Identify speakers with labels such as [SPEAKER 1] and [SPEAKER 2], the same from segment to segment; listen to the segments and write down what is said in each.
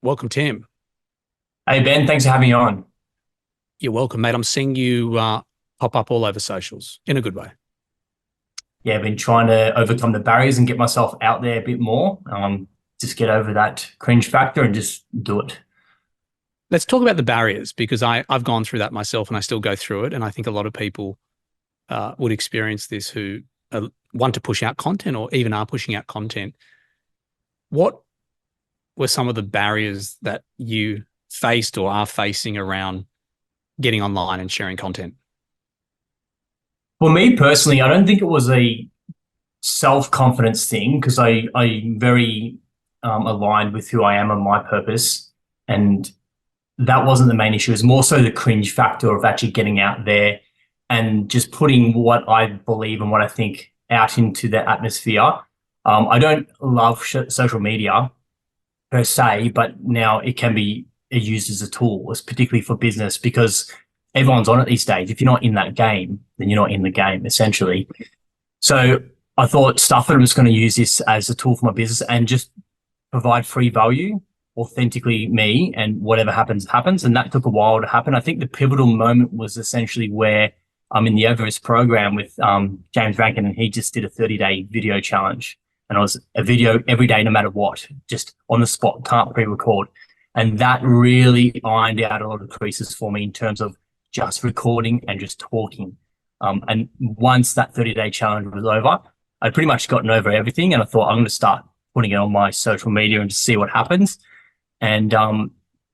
[SPEAKER 1] Welcome, Tim.
[SPEAKER 2] Hey Ben, thanks for having me on.
[SPEAKER 1] You're welcome, mate. I'm seeing you pop up all over socials in a good way.
[SPEAKER 2] Yeah, I've been trying to overcome the barriers and get myself out there a bit more. Just get over that cringe factor and just do it.
[SPEAKER 1] Let's talk about the barriers because I've gone through that myself and I still go through it. And I think a lot of people would experience this who want to push out content or even are pushing out content. What were some of the barriers that you faced or are facing around getting online and sharing content?
[SPEAKER 2] For me personally, I don't think it was a self-confidence thing because I'm very aligned with who I am and my purpose, and that wasn't the main issue. It was more so the cringe factor of actually getting out there and just putting what I believe and what I think out into the atmosphere. I don't love social media per se, but now it can be used as a tool, particularly for business, because everyone's on it these days. If you're not in that game, then you're not in the game, essentially. So I thought, stuff it, I'm just going to use this as a tool for my business and just provide free value, authentically me, and whatever happens, happens. And that took a while to happen. I think the pivotal moment was essentially where I'm in the Everest program with James Rankin, and he just did a 30-day video challenge. And it was a video every day, no matter what, just on the spot, can't pre-record. And that really ironed out a lot of creases for me in terms of just recording and just talking. And once that 30-day challenge was over, I'd pretty much gotten over everything. And I thought, I'm going to start putting it on my social media and just see what happens. And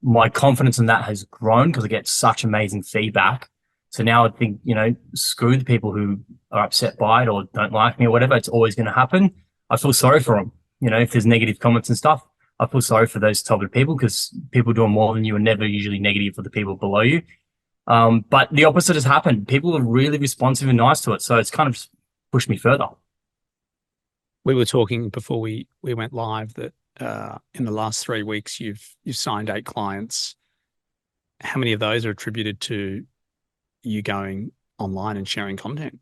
[SPEAKER 2] my confidence in that has grown because I get such amazing feedback. So now I think, screw the people who are upset by it or don't like me or whatever. It's always going to happen. I feel sorry for them. If there's negative comments and stuff, I feel sorry for those type of people because people doing more than you are never usually negative for the people below you. But the opposite has happened. People are really responsive and nice to it. So it's kind of pushed me further.
[SPEAKER 1] We were talking before we went live that in the last 3 weeks you've signed 8 clients. How many of those are attributed to you going online and sharing content?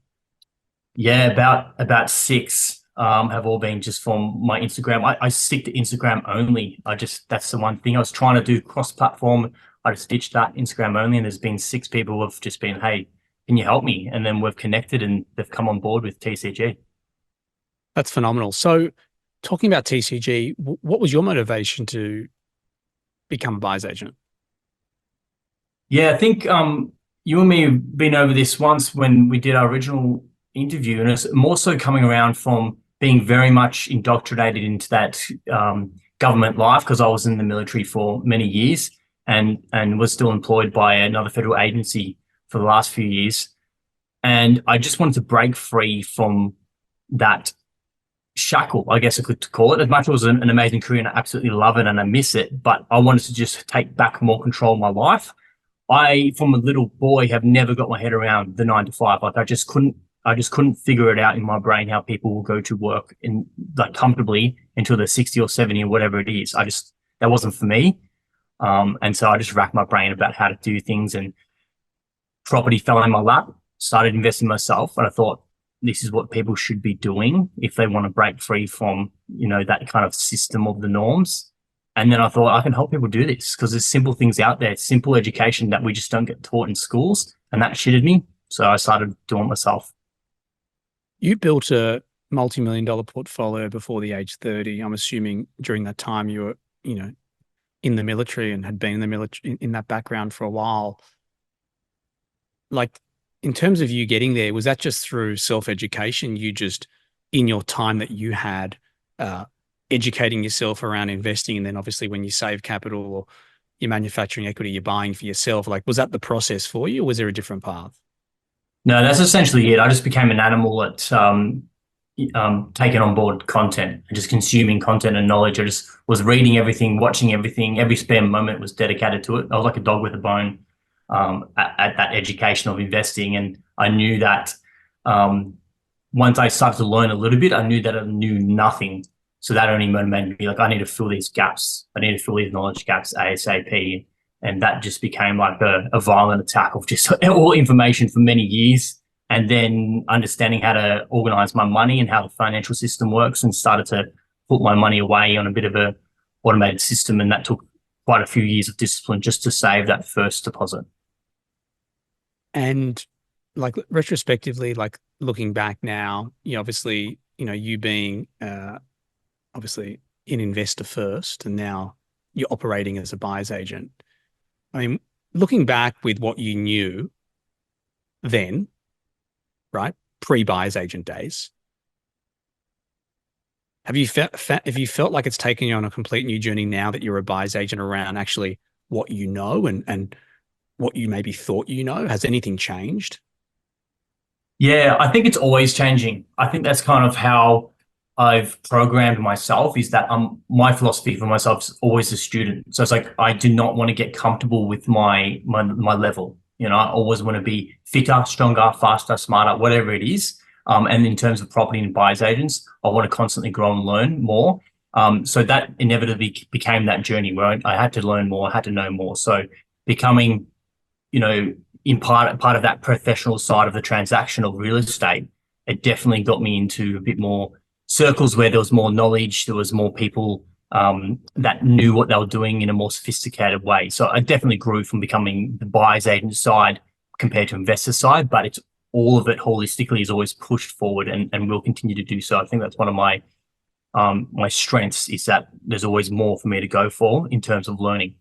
[SPEAKER 2] Yeah, about 6 have all been just from my Instagram. I stick to Instagram only. That's the one thing I was trying to do cross-platform. I just ditched that Instagram only, and there's been 6 people who have just been, hey, can you help me? And then we've connected and they've come on board with TCG.
[SPEAKER 1] That's phenomenal. So talking about TCG, what was your motivation to become a buyer's agent?
[SPEAKER 2] Yeah, I think you and me have been over this once when we did our original interview, and it's more so coming around from being very much indoctrinated into that government life because I was in the military for many years and was still employed by another federal agency for the last few years. And I just wanted to break free from that shackle, I guess I could call it. As much as it was an amazing career and I absolutely love it and I miss it, but I wanted to just take back more control of my life. I, from a little boy, have never got my head around the 9 to 5. Like I just couldn't figure it out in my brain how people will go to work in like comfortably until they're 60 or 70 or whatever it is. That wasn't for me. And so I just racked my brain about how to do things, and property fell in my lap, started investing myself. And I thought, this is what people should be doing if they want to break free from, that kind of system of the norms. And then I thought I can help people do this because there's simple things out there, simple education that we just don't get taught in schools. And that shitted me. So I started doing it myself.
[SPEAKER 1] You built a multi-million-dollar portfolio before the age 30. I'm assuming during that time you were, in the military and had been in the military in that background for a while. Like, in terms of you getting there, was that just through self-education? You just, in your time that you had, educating yourself around investing, and then obviously when you save capital or you're manufacturing equity, you're buying for yourself. Like, was that the process for you, or was there a different path?
[SPEAKER 2] No, that's essentially it. I just became an animal at taking on board content and just consuming content and knowledge. I just was reading everything, watching everything. Every spare moment was dedicated to it. I was like a dog with a bone at that education of investing. And I knew that once I started to learn a little bit, I knew that I knew nothing. So that only motivated me. Like, I need to fill these gaps. I need to fill these knowledge gaps ASAP. And that just became like a violent attack of just all information for many years. And then understanding how to organize my money and how the financial system works, and started to put my money away on a bit of a automated system. And that took quite a few years of discipline just to save that first deposit.
[SPEAKER 1] And like retrospectively, like looking back now, you obviously, you being obviously an investor first, and now you're operating as a buyer's agent. I mean, looking back with what you knew then, right, pre-buyer's agent days, have you felt like it's taken you on a complete new journey now that you're a buyer's agent around actually what you know and what you maybe thought you know? Has anything changed?
[SPEAKER 2] Yeah, I think it's always changing. I think that's kind of how I've programmed myself, is that my philosophy for myself is always a student. So it's like I do not want to get comfortable with my level. I always want to be fitter, stronger, faster, smarter, whatever it is. And in terms of property and buyers agents, I want to constantly grow and learn more. So that inevitably became that journey where I had to learn more, I had to know more. So becoming, in part of that professional side of the transaction of real estate, it definitely got me into a bit more circles where there was more knowledge, there was more people that knew what they were doing in a more sophisticated way. So I definitely grew from becoming the buyer's agent side compared to investor side, but it's all of it holistically is always pushed forward and will continue to do so. I think that's one of my strengths, is that there's always more for me to go for in terms of learning.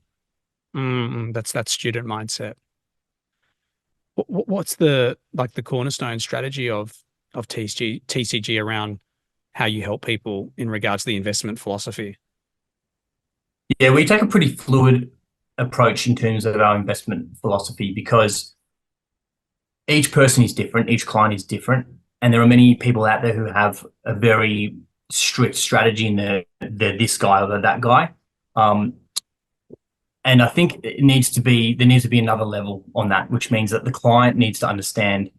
[SPEAKER 1] That's that student mindset. What's the cornerstone strategy of TCG around how you help people in regards to the investment philosophy?
[SPEAKER 2] Yeah, we take a pretty fluid approach in terms of our investment philosophy, because each person is different, each client is different, and there are many people out there who have a very strict strategy in they're this guy or they're that guy. And I think there needs to be another level on that, which means that the client needs to understand,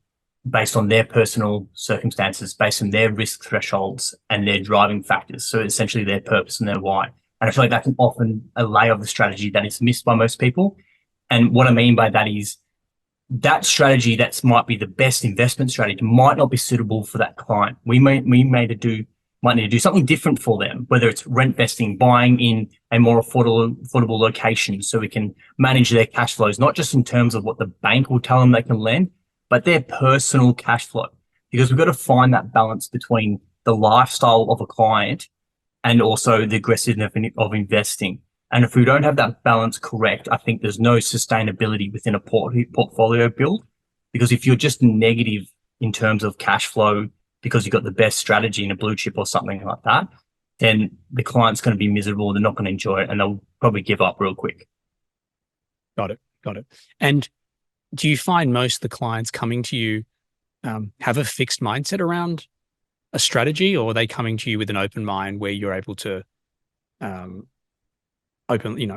[SPEAKER 2] based on their personal circumstances, based on their risk thresholds and their driving factors. So essentially their purpose and their why. And I feel like that's often a layer of the strategy that is missed by most people. And what I mean by that is that strategy that might be the best investment strategy might not be suitable for that client. We might need to do something different for them, whether it's rent vesting, buying in a more affordable location so we can manage their cash flows, not just in terms of what the bank will tell them they can lend, but their personal cash flow. Because we've got to find that balance between the lifestyle of a client and also the aggressiveness of investing. And if we don't have that balance correct, I think there's no sustainability within a portfolio build. Because if you're just negative in terms of cash flow because you've got the best strategy in a blue chip or something like that, then the client's going to be miserable. They're not going to enjoy it, and they'll probably give up real quick.
[SPEAKER 1] Got it. And do you find most of the clients coming to you have a fixed mindset around a strategy, or are they coming to you with an open mind where you're able to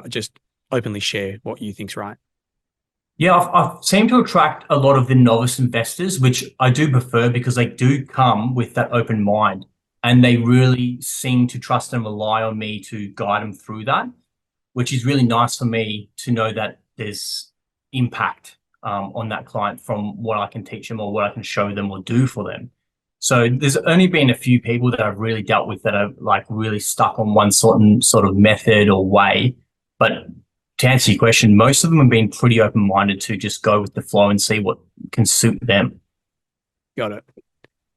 [SPEAKER 1] just openly share what you think's right?
[SPEAKER 2] Yeah, I've seemed to attract a lot of the novice investors, which I do prefer because they do come with that open mind and they really seem to trust and rely on me to guide them through that, which is really nice for me to know that there's impact on that client from what I can teach them or what I can show them or do for them. So there's only been a few people that I've really dealt with that are like really stuck on one sort of method or way. But to answer your question, most of them have been pretty open-minded to just go with the flow and see what can suit them.
[SPEAKER 1] Got it.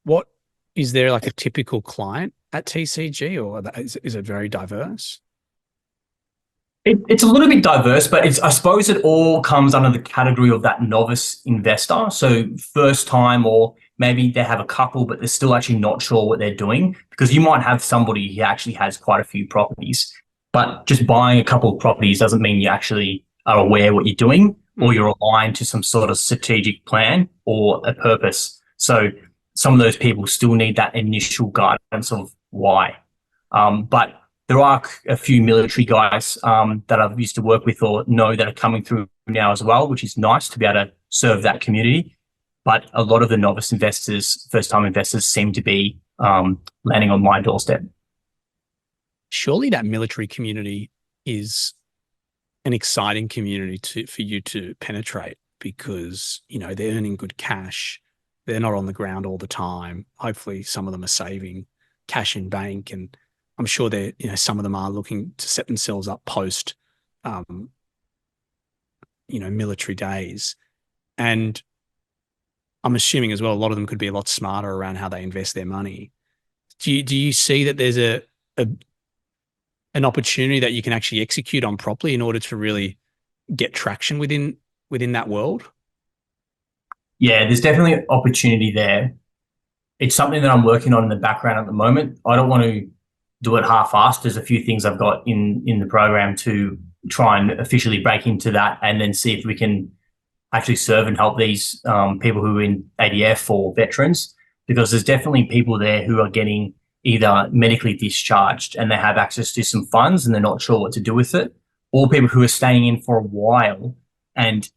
[SPEAKER 1] What is there like a typical client at TCG, or is it very diverse?
[SPEAKER 2] It's a little bit diverse, but I suppose it all comes under the category of that novice investor. So first time, or maybe they have a couple, but they're still actually not sure what they're doing, because you might have somebody who actually has quite a few properties, but just buying a couple of properties doesn't mean you actually are aware what you're doing or you're aligned to some sort of strategic plan or a purpose. So some of those people still need that initial guidance of why. But there are a few military guys that I've used to work with or know that are coming through now as well, which is nice to be able to serve that community. But a lot of the novice investors, first-time investors, seem to be landing on my doorstep.
[SPEAKER 1] Surely that military community is an exciting community for you to penetrate, because, they're earning good cash. They're not on the ground all the time. Hopefully some of them are saving cash in bank, and I'm sure some of them are looking to set themselves up post um, military days. And I'm assuming as well, a lot of them could be a lot smarter around how they invest their money. Do you see that there's a an opportunity that you can actually execute on properly in order to really get traction within that world?
[SPEAKER 2] Yeah, there's definitely opportunity there. It's something that I'm working on in the background at the moment. I don't want to do it half-assed. There's a few things I've got in the program to try and officially break into that, and then see if we can actually serve and help these people who are in ADF or veterans, because there's definitely people there who are getting either medically discharged and they have access to some funds and they're not sure what to do with it, or people who are staying in for a while and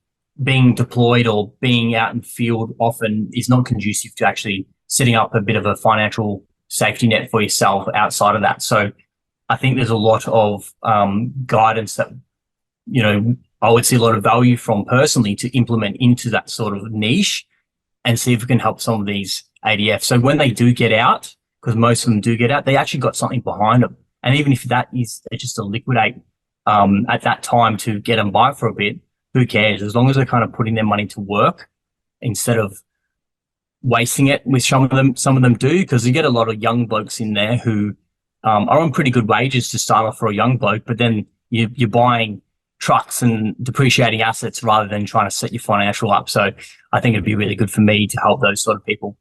[SPEAKER 2] being deployed or being out in field often is not conducive to actually setting up a bit of a financial safety net for yourself outside of that. So I think there's a lot of guidance that, I would see a lot of value from personally to implement into that sort of niche and see if we can help some of these ADF. So when they do get out, because most of them do get out, they actually got something behind them. And even if that is just to liquidate at that time to get them by for a bit, who cares? As long as they're kind of putting their money to work instead of wasting it, which some of them do, because you get a lot of young blokes in there who are on pretty good wages to start off for a young bloke, but then you're buying trucks and depreciating assets rather than trying to set your financial up. So I think it'd be really good for me to help those sort of people.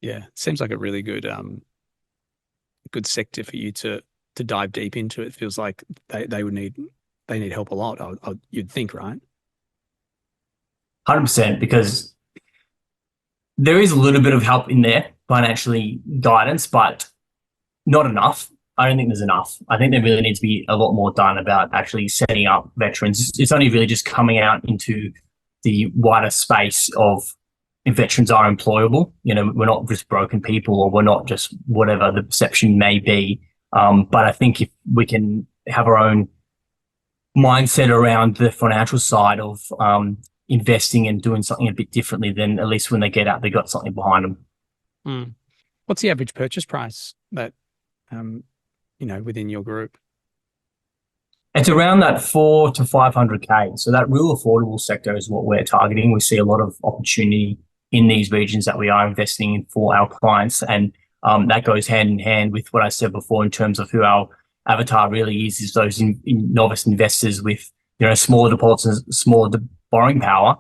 [SPEAKER 1] Yeah, seems like a really good sector for you to dive deep into. It feels like they need help a lot. You'd think, right?
[SPEAKER 2] 100%, because there is a little bit of help in there, financially guidance, but not enough. I don't think there's enough. I think there really needs to be a lot more done about actually setting up veterans. It's only really just coming out into the wider space of if veterans are employable. We're not just broken people, or we're not just whatever the perception may be. But I think if we can have our own mindset around the financial side of investing and doing something a bit differently, then at least when they get out, they got something behind them.
[SPEAKER 1] Mm. What's the average purchase price that, within your group?
[SPEAKER 2] It's around that 4 to 500K. So that real affordable sector is what we're targeting. We see a lot of opportunity in these regions that we are investing in for our clients. And that goes hand in hand with what I said before in terms of who our avatar really is those novice investors with, smaller deposits and smaller borrowing power.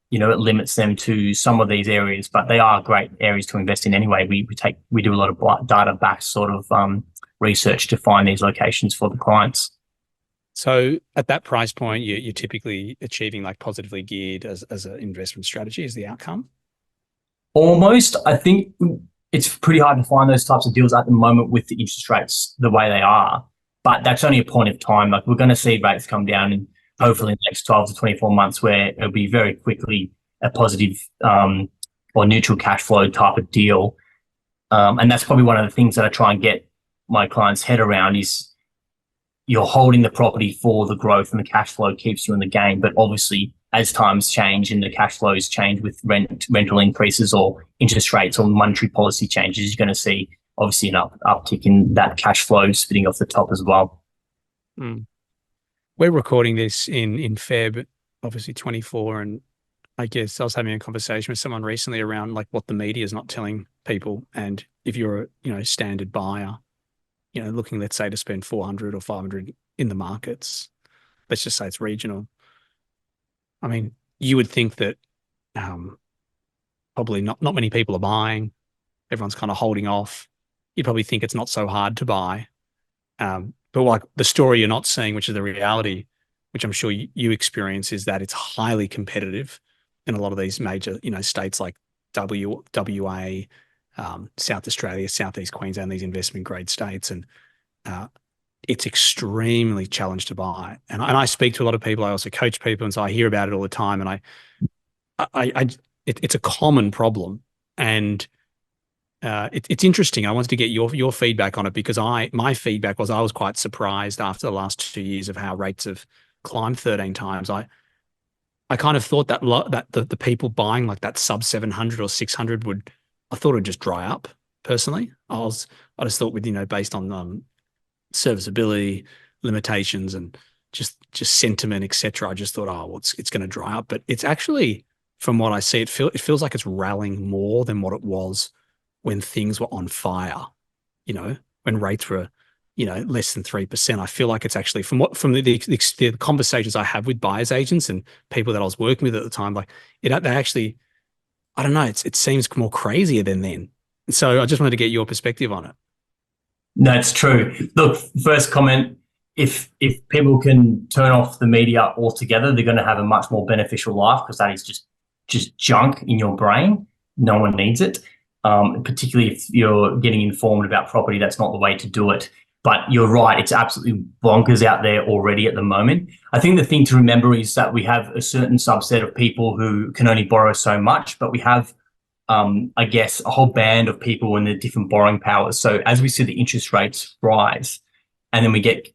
[SPEAKER 2] It limits them to some of these areas, but they are great areas to invest in anyway. We do a lot of data-backed sort of research to find these locations for the clients.
[SPEAKER 1] So at that price point, you're typically achieving like positively geared as an investment strategy is the outcome?
[SPEAKER 2] Almost. I think it's pretty hard to find those types of deals at the moment with the interest rates the way they are, but that's only a point of time. Like, we're going to see rates come down and hopefully in the next 12 to 24 months where it'll be very quickly a positive or neutral cash flow type of deal. And that's probably one of the things that I try and get my clients' head around is you're holding the property for the growth and the cash flow keeps you in the game. But obviously, as times change and the cash flows change with rental increases or interest rates or monetary policy changes, you're going to see obviously an uptick in that cash flow spitting off the top as well.
[SPEAKER 1] Mm. We're recording this in Feb, obviously 24, and I guess I was having a conversation with someone recently around like what the media is not telling people. And if you're a standard buyer, looking, let's say, to spend 400 or 500 in the markets, let's just say it's regional. I mean, you would think that probably not many people are buying. Everyone's kind of holding off. You probably think it's not so hard to buy. But like the story you're not seeing, which is the reality, which I'm sure you experience, is that it's highly competitive in a lot of these major, states like WA, South Australia, Southeast Queensland, these investment grade states. And it's extremely challenged to buy. And I speak to a lot of people. I also coach people. And so I hear about it all the time. And it's a common problem. And it's interesting. I wanted to get your feedback on it because my feedback was I was quite surprised after the last 2 years of how rates have climbed 13 times. I kind of thought that the people buying like that sub 700 or 600 I thought it would just dry up personally. I just thought with, based on serviceability, limitations and just sentiment, etc., I just thought, oh, well, it's going to dry up. But it's actually, from what I see, it feels like it's rallying more than what it was when things were on fire. When rates were, less than 3%. I feel like it's actually, from the conversations I have with buyers agents and people that I was working with at the time, like they actually, I don't know, it seems more crazier than then. So I just wanted to get your perspective on it.
[SPEAKER 2] No, it's true. Look, first comment, if people can turn off the media altogether, they're going to have a much more beneficial life, because that is just junk in your brain. No one needs it. Particularly if you're getting informed about property, that's not the way to do it. But you're right, it's absolutely bonkers out there already at the moment. I think the thing to remember is that we have a certain subset of people who can only borrow so much, but we have, I guess, a whole band of people in the different borrowing powers. So as we see the interest rates rise, and then we get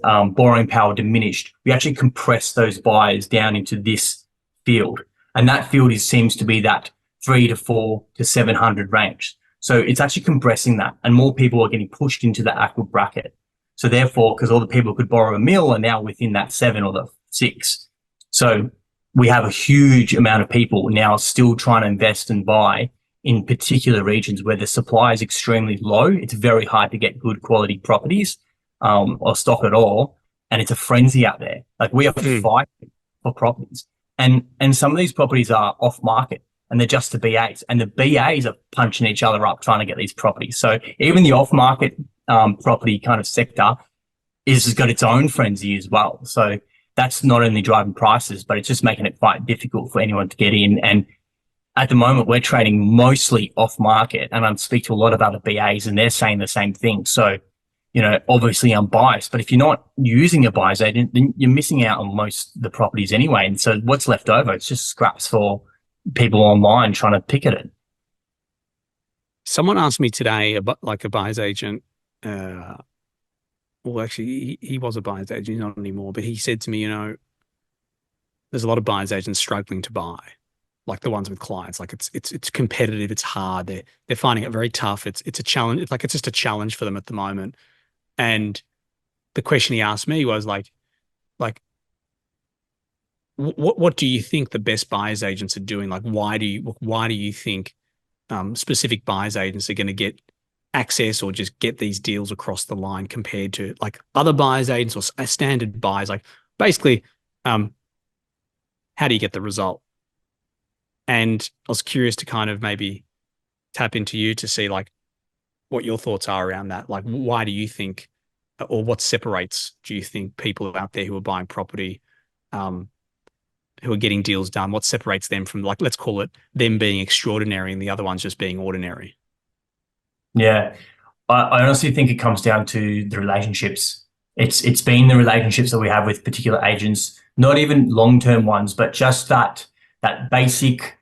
[SPEAKER 2] borrowing power diminished, we actually compress those buyers down into this field, and that field seems to be that 3 to 4 to 700 range. So it's actually compressing that, and more people are getting pushed into the actual bracket. So therefore, because all the people who could borrow a mil are now within that 7 or the 6. So we have a huge amount of people now still trying to invest and buy in particular regions where the supply is extremely low. It's very hard to get good quality properties or stock at all. And it's a frenzy out there. Like, we are fighting for properties. And some of these properties are off market, and they're just the BAs, and the BAs are punching each other up trying to get these properties. So even the off market property kind of sector has got its own frenzy as well. So that's not only driving prices, but it's just making it quite difficult for anyone to get in. And at the moment, we're trading mostly off market, and I speak to a lot of other BAs, and they're saying the same thing. So, obviously I'm biased, but if you're not using a buyer's agent, then you're missing out on most of the properties anyway. And so what's left over, it's just scraps for people online trying to pick at it.
[SPEAKER 1] Someone asked me today about, like, a buyer's agent. Well, actually, he was a buyer's agent, he's not anymore. But he said to me, there's a lot of buyer's agents struggling to buy, like the ones with clients. Like, it's competitive, it's hard. They're finding it very tough. It's a challenge. It's just a challenge for them at the moment. And the question he asked me was like, what do you think the best buyer's agents are doing? Like, why do you think specific buyer's agents are going to get access or just get these deals across the line compared to like other buyer's agents or standard buyers? Like, basically, how do you get the result? And I was curious to kind of maybe tap into you to see like what your thoughts are around that. Like, why do you think, or what separates, do you think, people out there who are buying property, who are getting deals done, what separates them from, like, let's call it them being extraordinary and the other ones just being ordinary?
[SPEAKER 2] Yeah, I honestly think it comes down to the relationships. It's been the relationships that we have with particular agents, not even long-term ones, but just that basic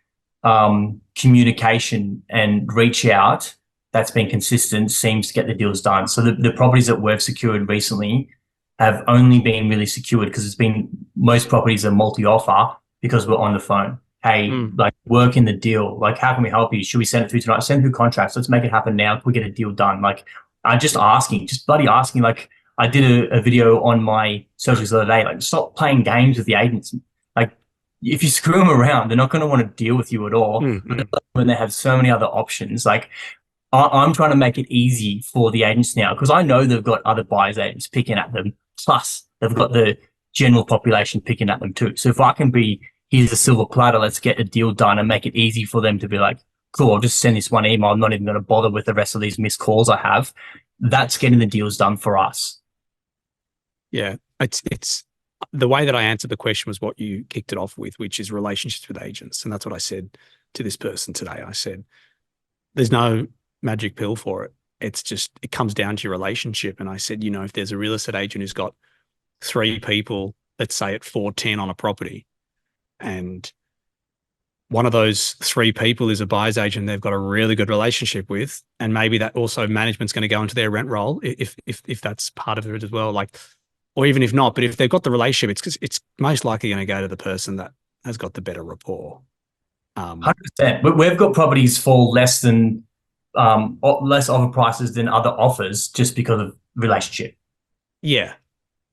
[SPEAKER 2] communication and reach out that's been consistent seems to get the deals done. So the properties that we've secured recently have only been really secured because most properties are multi-offer because we're on the phone. Hey, like, work in the deal. Like, how can we help you? Should we send it through tonight? Send through contracts. Let's make it happen now. Can we get a deal done? Like, I'm just bloody asking. Like, I did a video on my socials the other day. Like, stop playing games with the agents. Like, if you screw them around, they're not going to want to deal with you at all. When they have so many other options. Like, I'm trying to make it easy for the agents now, because I know they've got other buyers agents picking at them. Plus, they've got the general population picking at them too. So if I can be, here's a silver platter, let's get a deal done, and make it easy for them to be like, cool, I'll just send this one email. I'm not even going to bother with the rest of these missed calls I have. That's getting the deals done for us.
[SPEAKER 1] Yeah, it's the way that I answered the question was what you kicked it off with, which is relationships with agents. And that's what I said to this person today. I said, there's no magic pill for it. It's just, it comes down to your relationship. And I said, if there's a real estate agent who's got 3 people, let's say at 410 on a property, and one of those 3 people is a buyer's agent they've got a really good relationship with, and maybe that also management's going to go into their rent roll if that's part of it as well. Like, or even if not, but if they've got the relationship, it's most likely going to go to the person that has got the better rapport.
[SPEAKER 2] 100%. But we've got properties for less offer prices than other offers just because of relationship.
[SPEAKER 1] Yeah.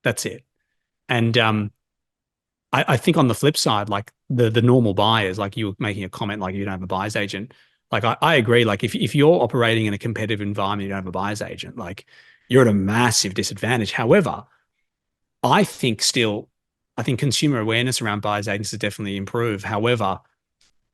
[SPEAKER 1] That's it. And I think on the flip side, like the normal buyers, like you were making a comment, like you don't have a buyer's agent. Like I agree. Like if you're operating in a competitive environment, you don't have a buyer's agent, like you're at a massive disadvantage. However, I think still, I think consumer awareness around buyer's agents has definitely improved. However,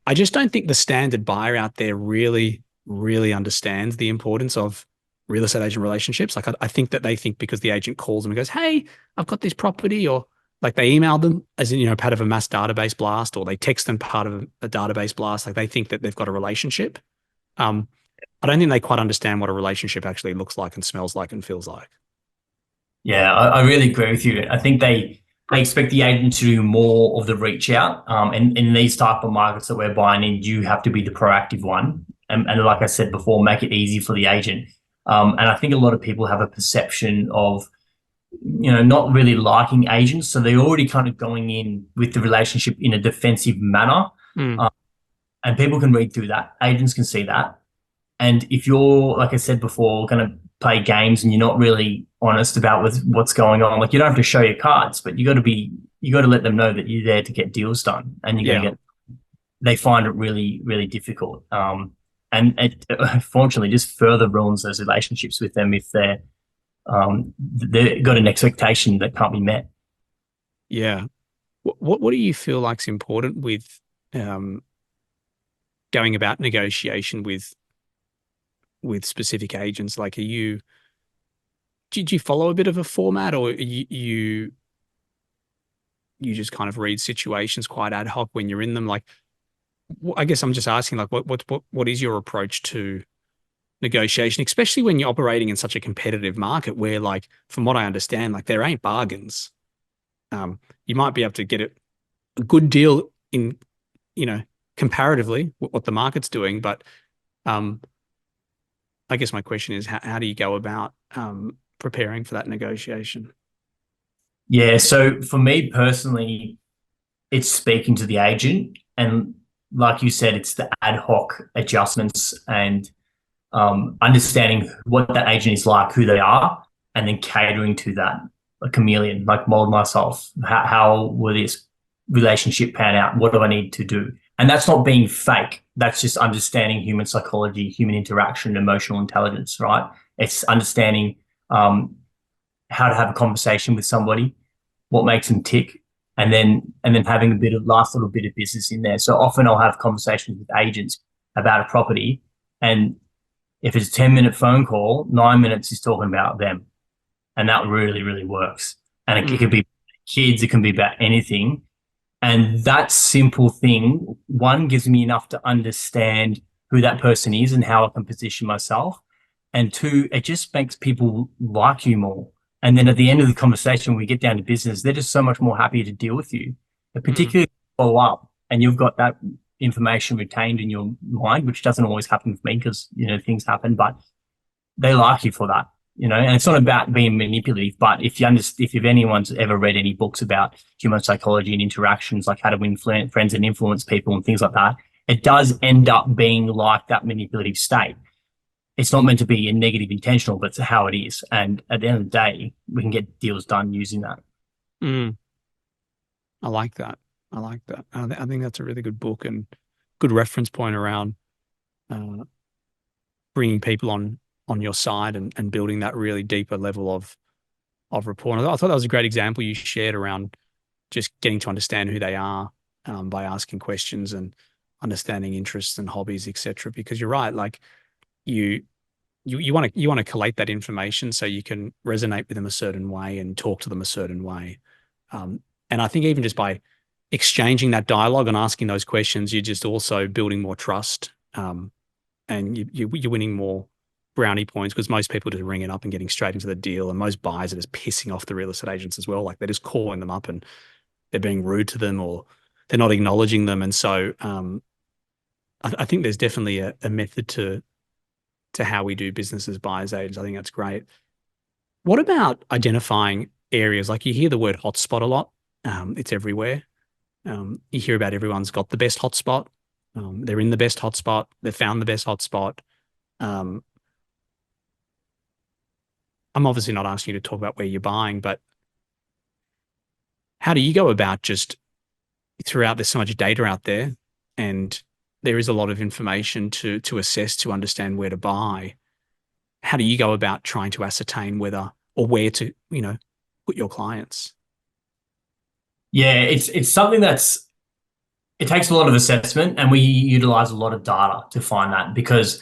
[SPEAKER 1] I just don't think the standard buyer out there really, really understands the importance of real estate agent relationships. Like I think that they think because the agent calls them and goes, "Hey, I've got this property," or like they email them as in, part of a mass database blast, or they text them part of a database blast. Like they think that they've got a relationship. Um, I don't think they quite understand what a relationship actually looks like and smells like and feels like.
[SPEAKER 2] Yeah, I really agree with you. I think they expect the agent to do more of the reach out. And in these type of markets that we're buying in, you have to be the proactive one. And like I said before, make it easy for the agent. And I think a lot of people have a perception of, not really liking agents. So they're already kind of going in with the relationship in a defensive manner.
[SPEAKER 1] Mm.
[SPEAKER 2] Um, and people can read through that. Agents can see that. And if you're, like I said before, going to play games and you're not really honest about what's going on, like you don't have to show your cards, but you got to let them know that you're there to get deals done, and you're going
[SPEAKER 1] Yeah.
[SPEAKER 2] to get. They find it really, really difficult, and it unfortunately just further ruins those relationships with them if they've got an expectation that can't be met.
[SPEAKER 1] Yeah. What do you feel like's important with um, going about negotiation with specific agents? Like, did you follow a bit of a format, or you just kind of read situations quite ad hoc when you're in them? Like, I guess I'm just asking, like, what is your approach to negotiation, especially when you're operating in such a competitive market where, like, from what I understand, like there ain't bargains. You might be able to get a good deal in, you know, comparatively what the market's doing, but um, I guess my question is, how do you go about preparing for that negotiation?
[SPEAKER 2] Yeah. So for me personally, it's speaking to the agent, and like you said, it's the ad hoc adjustments and understanding what that agent is like, who they are, and then catering to that, a chameleon, like mold myself. How will this relationship pan out? What do I need to do? And that's not being fake. That's just understanding human psychology, human interaction, emotional intelligence, right? It's understanding um, how to have a conversation with somebody, what makes them tick, and then having a bit of last little bit of business in there. So often I'll have conversations with agents about a property, and if it's a 10-minute phone call, 9 minutes is talking about them. And that really, really works. And it could
[SPEAKER 1] Mm,
[SPEAKER 2] be kids, it can be about anything. And that simple thing, one, gives me enough to understand who that person is and how I can position myself. And two, it just makes people like you more. And then at the end of the conversation, when we get down to business, they're just so much more happy to deal with you. But
[SPEAKER 1] mm,
[SPEAKER 2] particularly follow up and you've got that information retained in your mind, which doesn't always happen with me because, things happen, but they like you for that, and it's not about being manipulative, but if anyone's ever read any books about human psychology and interactions, like how to win friends and influence people and things like that, it does end up being like that manipulative state. It's not meant to be a negative intentional, but it's how it is. And at the end of the day, we can get deals done using that.
[SPEAKER 1] mm. I like that. I like that. I think that's a really good book and good reference point around uh, bringing people on your side and building that really deeper level of rapport. And I thought that was a great example you shared around just getting to understand who they are by asking questions and understanding interests and hobbies, etc. Because you're right, like you you want to collate that information so you can resonate with them a certain way and talk to them a certain way. And I think even just by exchanging that dialogue and asking those questions, you're just also building more trust, and you're winning more brownie points because most people just ring it up and getting straight into the deal, and most buyers are just pissing off the real estate agents as well. Like they're just calling them up and they're being rude to them or they're not acknowledging them. And so I think there's definitely a method to how we do business as buyers agents. I think that's great. What about identifying areas? Like you hear the word hotspot a lot. It's everywhere. You hear about everyone's got the best hotspot. They're in the best hotspot. They've found the best hotspot. Um, I'm obviously not asking you to talk about where you're buying, but How do you go about just throughout there's so much data out there and there is a lot of information to assess to understand where to buy. How do you go about trying to ascertain whether or where to, put your clients?
[SPEAKER 2] Yeah, it's something it takes a lot of assessment, and we utilize a lot of data to find that, because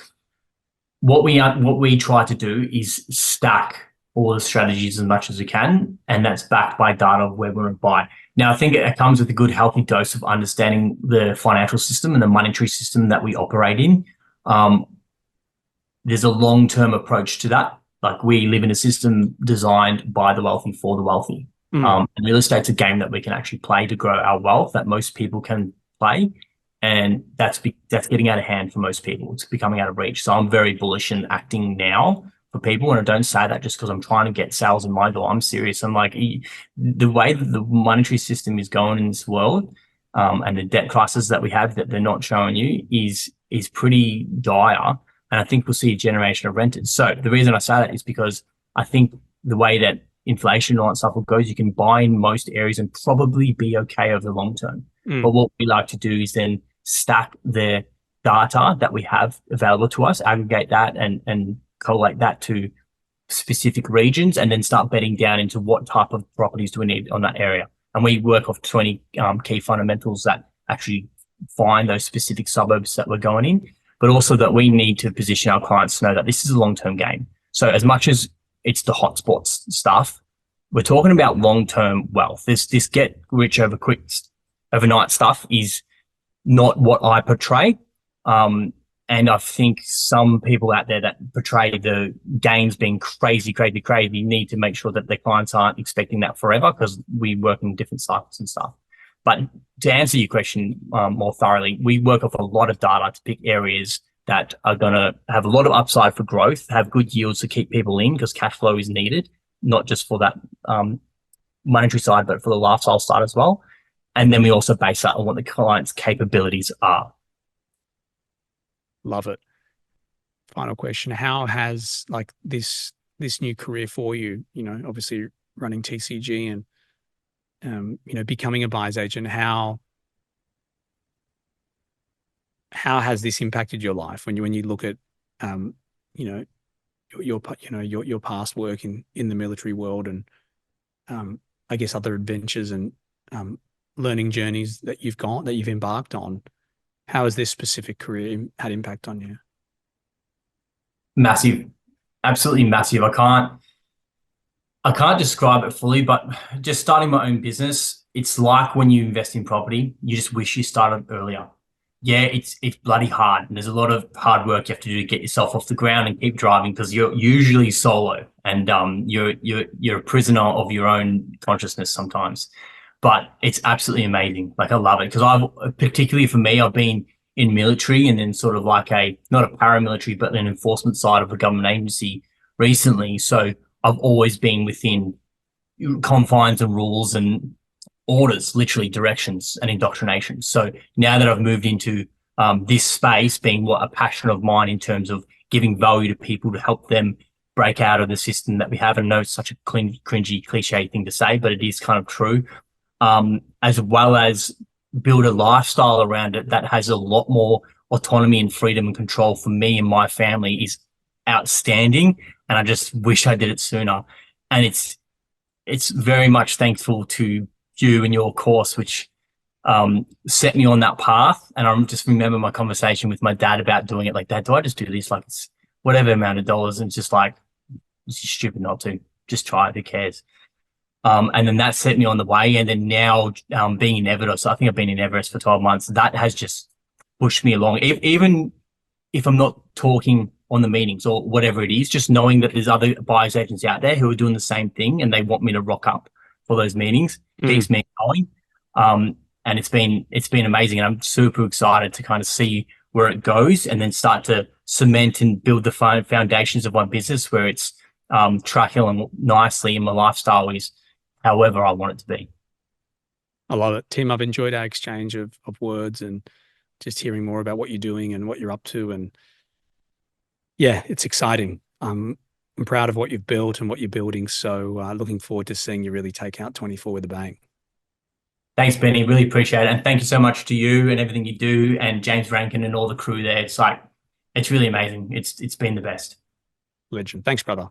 [SPEAKER 2] what we try to do is stack all the strategies as much as we can, and that's backed by data of where we want to buy. Now, I think it comes with a good, healthy dose of understanding the financial system and the monetary system that we operate in. Um, there's a long-term approach to that. Like, we live in a system designed by the wealthy for the wealthy.
[SPEAKER 1] Mm.
[SPEAKER 2] And real estate's a game that we can actually play to grow our wealth that most people can play. And that's getting out of hand for most people. It's becoming out of reach. So I'm very bullish in acting now for people. And I don't say that just because I'm trying to get sales in my door. I'm serious. I'm like, the way that the monetary system is going in this world, and the debt crisis that we have that they're not showing you is pretty dire. And I think we'll see a generation of renters. So the reason I say that is because I think the way that inflation and all that stuff goes, you can buy in most areas and probably be okay over the long term. But
[SPEAKER 1] Mm.
[SPEAKER 2] what we like to do is then stack the data that we have available to us, aggregate that and collate that to specific regions, and then start betting down into what type of properties do we need on that area. And we work off 20 key fundamentals that actually find those specific suburbs that we're going in, but also that we need to position our clients to know that this is a long-term game. So as much as it's the hotspots stuff, we're talking about long-term wealth. This get rich overnight stuff is not what I portray. And I think some people out there that portray the gains being crazy, crazy, crazy need to make sure that their clients aren't expecting that forever, because we work in different cycles and stuff. But to answer your question more thoroughly, we work off a lot of data to pick areas that are going to have a lot of upside for growth, have good yields to keep people in, because cash flow is needed, not just for that monetary side, but for the lifestyle side as well. And then we also base that on what the client's capabilities are.
[SPEAKER 1] Love it. Final question. How has like this new career for you, obviously running TCG and becoming a buyer's agent, how has this impacted your life when you look at you know your past work in the military world and I guess other adventures and learning journeys that you've embarked on? How has this specific career had impact on you?
[SPEAKER 2] Massive, absolutely massive. I can't describe it fully, but just starting my own business, it's like when you invest in property, you just wish you started earlier. Yeah, it's bloody hard, and there's a lot of hard work you have to do to get yourself off the ground and keep driving, because you're usually solo, and you're a prisoner of your own consciousness sometimes. But it's absolutely amazing. Like, I love it, because particularly for me, I've been in military and then sort of like not a paramilitary, but an enforcement side of a government agency recently. So I've always been within confines and rules and orders, literally directions and indoctrination. So now that I've moved into this space, being what a passion of mine in terms of giving value to people to help them break out of the system that we have, and I know it's such a cringy cliche thing to say, but it is kind of true, as well as build a lifestyle around it that has a lot more autonomy and freedom and control for me and my family, is outstanding. And I just wish I did it sooner. And it's very much thankful to you and your course, which set me on that path. And I just remember my conversation with my dad about doing it. Like, Dad, do I just do this? Like, it's whatever amount of dollars. And it's just like, it's just stupid not to. Just try it. Who cares? And then that set me on the way. And then now being in Everest, so I think I've been in Everest for 12 months. That has just pushed me along. Even if I'm not talking on the meetings or whatever it is, just knowing that there's other buyers agents out there who are doing the same thing and they want me to rock up for those meetings keeps me going. And it's been amazing. And I'm super excited to kind of see where it goes, and then start to cement and build the foundations of my business, where it's tracking along nicely, and my lifestyle is however I want it to be.
[SPEAKER 1] I love it. Tim, I've enjoyed our exchange of words and just hearing more about what you're doing and what you're up to. And yeah, it's exciting. I'm proud of what you've built and what you're building. So looking forward to seeing you really take out 24 with a bang.
[SPEAKER 2] Thanks, Benny. Really appreciate it. And thank you so much to you and everything you do, and James Rankin and all the crew there. It's really amazing. It's been the best.
[SPEAKER 1] Legend. Thanks, brother.